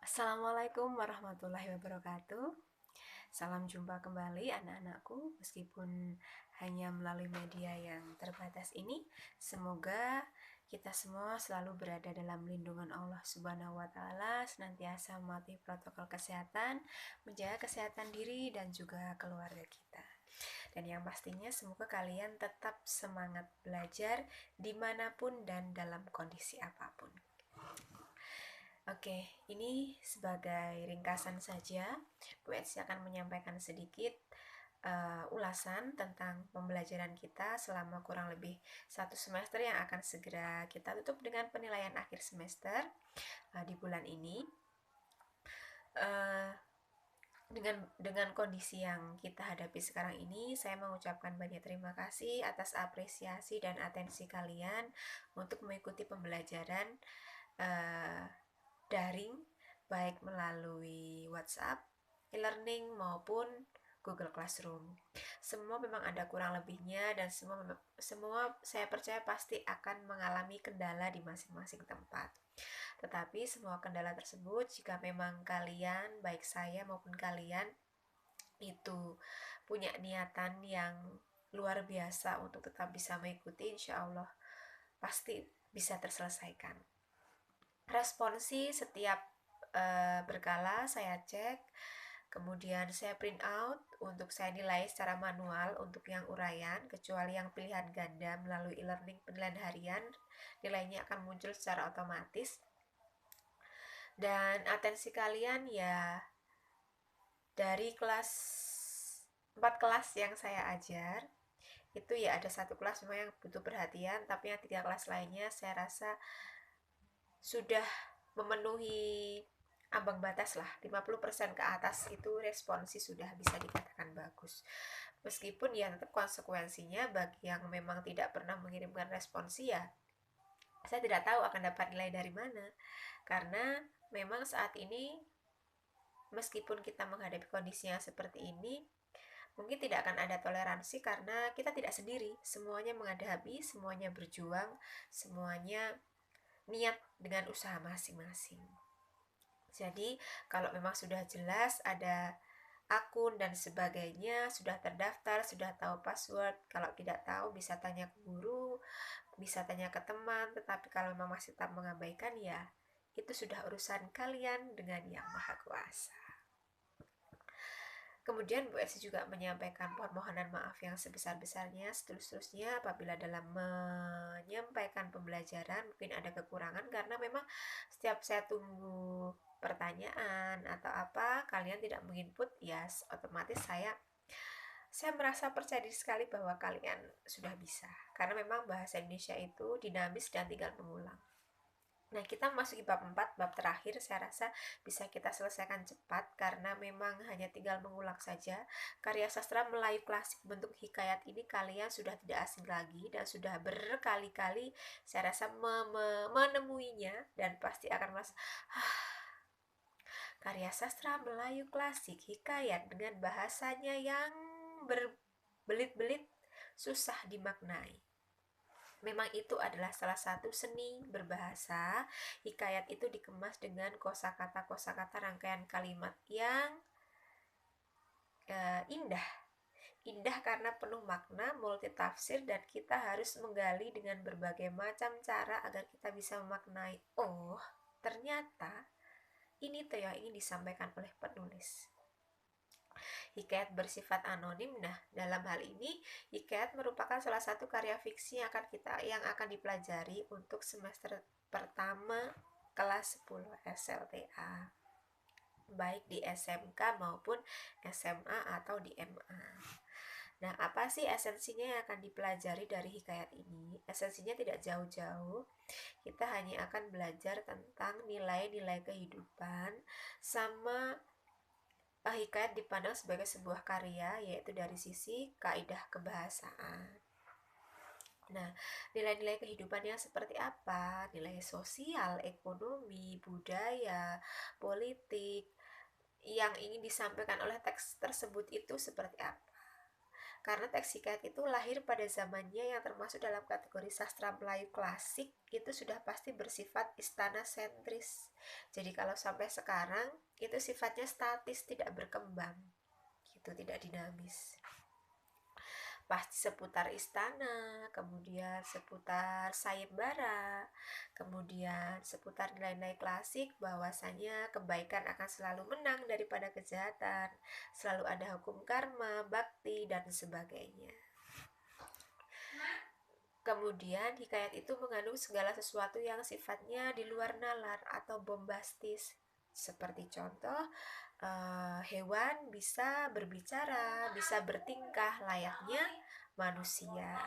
Assalamualaikum warahmatullahi wabarakatuh. Salam jumpa kembali anak-anakku, meskipun hanya melalui media yang terbatas ini. Semoga kita semua selalu berada dalam lindungan Allah Subhanahu wa taala, senantiasa mematuhi protokol kesehatan, menjaga kesehatan diri dan juga keluarga kita. Dan yang pastinya semoga kalian tetap semangat belajar dimanapun dan dalam kondisi apapun. Oke, ini sebagai ringkasan saja, Bu Etsy akan menyampaikan sedikit ulasan tentang pembelajaran kita selama kurang lebih satu semester yang akan segera kita tutup dengan penilaian akhir semester di bulan ini. Dengan kondisi yang kita hadapi sekarang ini, saya mengucapkan banyak terima kasih atas apresiasi dan atensi kalian untuk mengikuti pembelajaran daring, baik melalui WhatsApp, e-learning maupun Google Classroom. Semua memang ada kurang lebihnya dan semua saya percaya pasti akan mengalami kendala di masing-masing tempat. Tetapi semua kendala tersebut, jika memang kalian, baik saya maupun kalian, itu punya niatan yang luar biasa untuk tetap bisa mengikuti, insya Allah pasti bisa terselesaikan. Responsi setiap berkala saya cek, kemudian saya print out untuk saya nilai secara manual untuk yang uraian, kecuali yang pilihan ganda melalui e-learning penilaian harian, nilainya akan muncul secara otomatis. Dan atensi kalian ya dari 4 kelas yang saya ajar, itu ya ada satu kelas memang yang butuh perhatian, tapi yang 3 kelas lainnya saya rasa sudah memenuhi ambang batas lah, 50% ke atas itu responsi sudah bisa dikatakan bagus. Meskipun ya tetap konsekuensinya bagi yang memang tidak pernah mengirimkan responsi, ya saya tidak tahu akan dapat nilai dari mana. Karena memang saat ini meskipun kita menghadapi kondisi yang seperti ini, mungkin tidak akan ada toleransi karena kita tidak sendiri. Semuanya menghadapi, semuanya berjuang, semuanya niat dengan usaha masing-masing. Jadi kalau memang sudah jelas ada akun dan sebagainya, sudah terdaftar, sudah tahu password, kalau tidak tahu bisa tanya ke guru, bisa tanya ke teman, tetapi kalau memang masih tetap mengabaikan, ya itu sudah urusan kalian dengan Yang Maha Kuasa. Kemudian Bu Esi juga menyampaikan permohonan maaf yang sebesar-besarnya seterusnya apabila dalam menyampaikan pembelajaran mungkin ada kekurangan, karena memang setiap saya tunggu pertanyaan atau apa kalian tidak menginput, ya otomatis saya merasa percaya diri sekali bahwa kalian sudah bisa, karena memang bahasa Indonesia itu dinamis dan tinggal mengulang. Nah, kita memasuki bab 4, bab terakhir, saya rasa bisa kita selesaikan cepat karena memang hanya tinggal mengulang saja. Karya sastra Melayu klasik bentuk hikayat ini kalian sudah tidak asing lagi dan sudah berkali-kali saya rasa menemuinya dan pasti akan merasa karya sastra Melayu klasik hikayat dengan bahasanya yang berbelit-belit susah dimaknai. Memang itu adalah salah satu seni berbahasa. Hikayat itu dikemas dengan kosakata rangkaian kalimat yang indah. Indah karena penuh makna, multitafsir, dan kita harus menggali dengan berbagai macam cara agar kita bisa memaknai. Oh, ternyata ini tuh yang ingin disampaikan oleh penulis. Hikayat bersifat anonim. Nah, dalam hal ini hikayat merupakan salah satu karya fiksi yang akan dipelajari untuk semester pertama kelas 10 SLTA, baik di SMK maupun SMA atau di MA. Nah, apa sih esensinya yang akan dipelajari dari hikayat ini? Esensinya tidak jauh-jauh. Kita hanya akan belajar tentang nilai-nilai kehidupan sama hikayat dipandang sebagai sebuah karya, yaitu dari sisi kaidah kebahasaan. Nah, nilai-nilai kehidupannya seperti apa? Nilai sosial, ekonomi, budaya, politik yang ingin disampaikan oleh teks tersebut itu seperti apa? Karena teks hikayat itu lahir pada zamannya yang termasuk dalam kategori sastra Melayu klasik, itu sudah pasti bersifat istana sentris. Jadi kalau sampai sekarang itu sifatnya statis, tidak berkembang, gitu, tidak dinamis. Pasti seputar istana, kemudian seputar sayembara, kemudian seputar nilai-nilai klasik bahwasanya kebaikan akan selalu menang daripada kejahatan, selalu ada hukum karma, bakti, dan sebagainya. Kemudian hikayat itu mengandung segala sesuatu yang sifatnya di luar nalar atau bombastis. Seperti contoh, hewan bisa berbicara, bisa bertingkah layaknya manusia.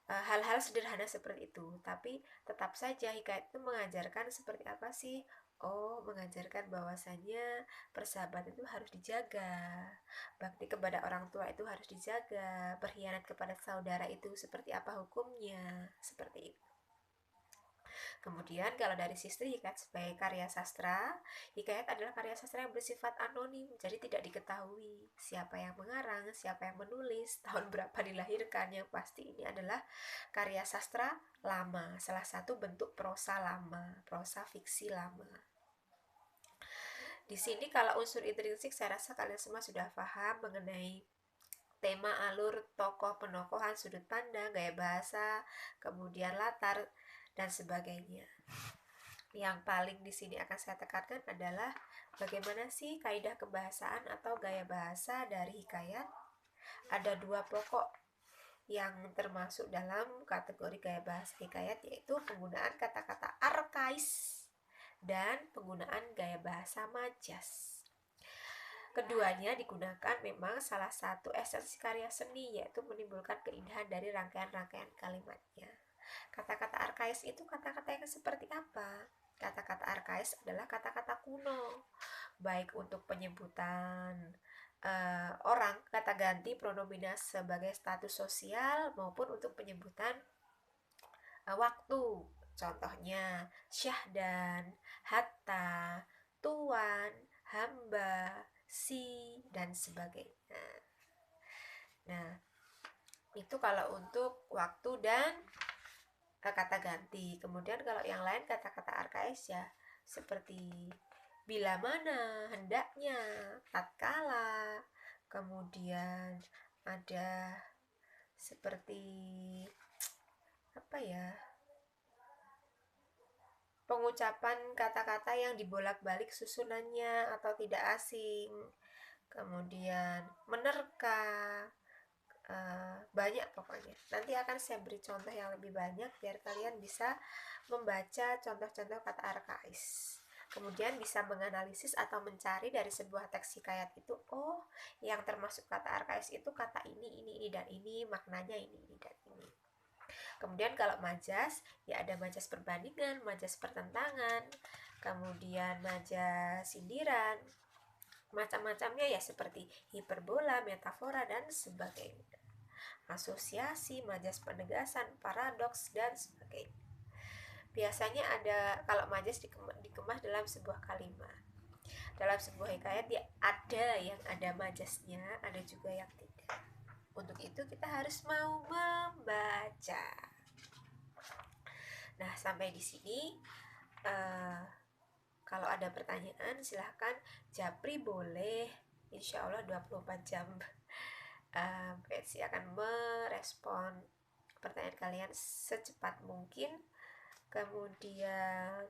Hal-hal sederhana seperti itu, tapi tetap saja hikayat itu mengajarkan seperti apa sih? Oh, mengajarkan bahwasanya persahabatan itu harus dijaga, bakti kepada orang tua itu harus dijaga, berkhianat kepada saudara itu seperti apa hukumnya, seperti itu. Kemudian kalau dari sisi hikayat sebagai karya sastra, hikayat adalah karya sastra yang bersifat anonim, jadi tidak diketahui siapa yang mengarang, siapa yang menulis, tahun berapa dilahirkan. Yang pasti ini adalah karya sastra lama, salah satu bentuk prosa lama, prosa fiksi lama. Di sini kalau unsur intrinsik saya rasa kalian semua sudah paham mengenai tema, alur, tokoh, penokohan, sudut pandang, gaya bahasa, kemudian latar, dan sebagainya. Yang paling di sini akan saya tekankan adalah bagaimana sih kaidah kebahasaan atau gaya bahasa dari hikayat. Ada dua pokok yang termasuk dalam kategori gaya bahasa hikayat, yaitu penggunaan kata-kata arkais dan penggunaan gaya bahasa majas. Keduanya digunakan memang salah satu esensi karya seni, yaitu menimbulkan keindahan dari rangkaian-rangkaian kalimatnya. Kata-kata arkais itu kata-kata yang seperti apa? Kata-kata arkais adalah kata-kata kuno, baik untuk penyebutan orang, kata ganti pronominas sebagai status sosial, maupun untuk penyebutan waktu. Contohnya syahdan, hatta, tuan, hamba, si, dan sebagainya. Nah, itu kalau untuk waktu dan kata ganti. Kemudian kalau yang lain kata-kata arkais ya seperti bila mana, hendaknya, tatkala. Kemudian ada seperti apa ya? Pengucapan kata-kata yang dibolak-balik susunannya atau tidak asing. Kemudian menerka, banyak pokoknya. Nanti akan saya beri contoh yang lebih banyak biar kalian bisa membaca contoh-contoh kata arkais. Kemudian bisa menganalisis atau mencari dari sebuah teks hikayat itu, oh, yang termasuk kata arkais itu kata ini, dan ini, maknanya ini, dan ini. Kemudian kalau majas, ya ada majas perbandingan, majas pertentangan, kemudian majas sindiran, macam-macamnya ya seperti hiperbola, metafora, dan sebagainya. Asosiasi, majas penegasan, paradoks, dan sebagainya. Biasanya ada, kalau majas dikemas dalam sebuah kalimat. Dalam sebuah hikayat ya ada yang ada majasnya, ada juga yang tidak. Untuk itu kita harus mau membaca. Nah, sampai di sini kalau ada pertanyaan silahkan japri boleh. Insya Allah 24 jam Betsy akan merespon pertanyaan kalian secepat mungkin. Kemudian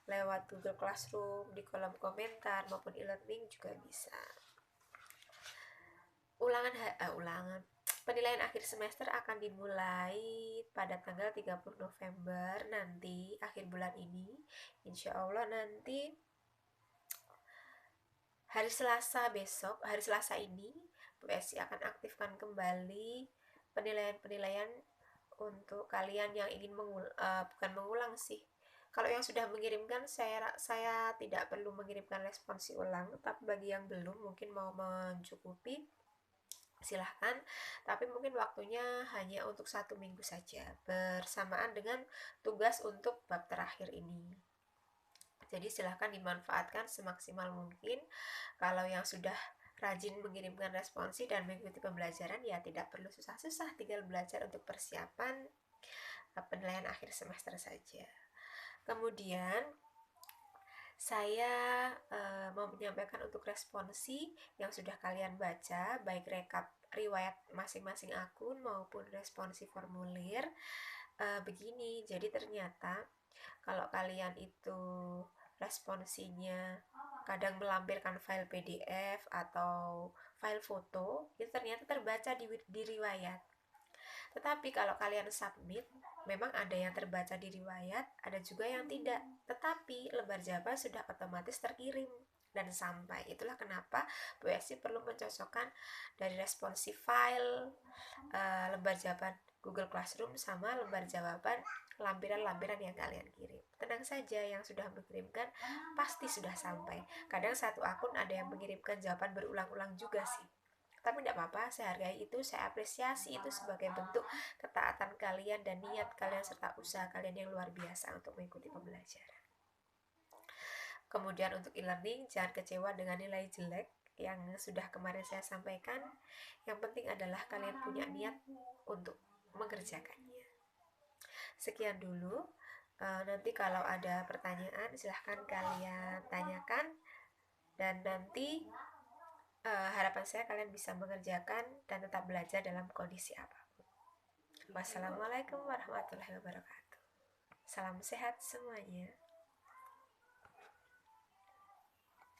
lewat Google Classroom, di kolom komentar maupun e-learning juga bisa. Ulangan penilaian akhir semester akan dimulai pada tanggal 30 November nanti, akhir bulan ini. Insya Allah nanti hari Selasa besok, hari Selasa ini Bu Esi akan aktifkan kembali penilaian-penilaian untuk kalian yang ingin bukan mengulang sih. Kalau yang sudah mengirimkan saya tidak perlu mengirimkan responsi ulang, tapi bagi yang belum mungkin mau mencukupi silahkan, tapi mungkin waktunya hanya untuk 1 minggu saja bersamaan dengan tugas untuk bab terakhir ini. Jadi silahkan dimanfaatkan semaksimal mungkin. Kalau yang sudah rajin mengirimkan responsi dan mengikuti pembelajaran, ya tidak perlu susah-susah, tinggal belajar untuk persiapan penilaian akhir semester saja. Kemudian saya mau menyampaikan untuk responsi yang sudah kalian baca, baik rekap riwayat masing-masing akun maupun responsi formulir. Begini, jadi ternyata kalau kalian itu responsinya kadang melampirkan file PDF atau file foto, itu ternyata terbaca di riwayat. Tetapi kalau kalian submit, memang ada yang terbaca di riwayat, ada juga yang tidak. Tetapi lembar jawaban sudah otomatis terkirim dan sampai. Itulah kenapa Bu Esti perlu mencocokkan dari responsi file lembar jawaban Google Classroom sama lembar jawaban lampiran-lampiran yang kalian kirim. Tenang saja, yang sudah mengirimkan pasti sudah sampai. Kadang satu akun ada yang mengirimkan jawaban berulang-ulang juga sih. Tapi tidak apa-apa, saya hargai itu, saya apresiasi itu sebagai bentuk ketaatan kalian dan niat kalian serta usaha kalian yang luar biasa untuk mengikuti pembelajaran. Kemudian untuk e-learning, jangan kecewa dengan nilai jelek yang sudah kemarin saya sampaikan. Yang penting adalah kalian punya niat untuk mengerjakannya. Sekian dulu. Nanti kalau ada pertanyaan silahkan kalian tanyakan, dan nanti harapan saya kalian bisa mengerjakan dan tetap belajar dalam kondisi apapun. Wassalamualaikum warahmatullahi wabarakatuh. Salam sehat semuanya.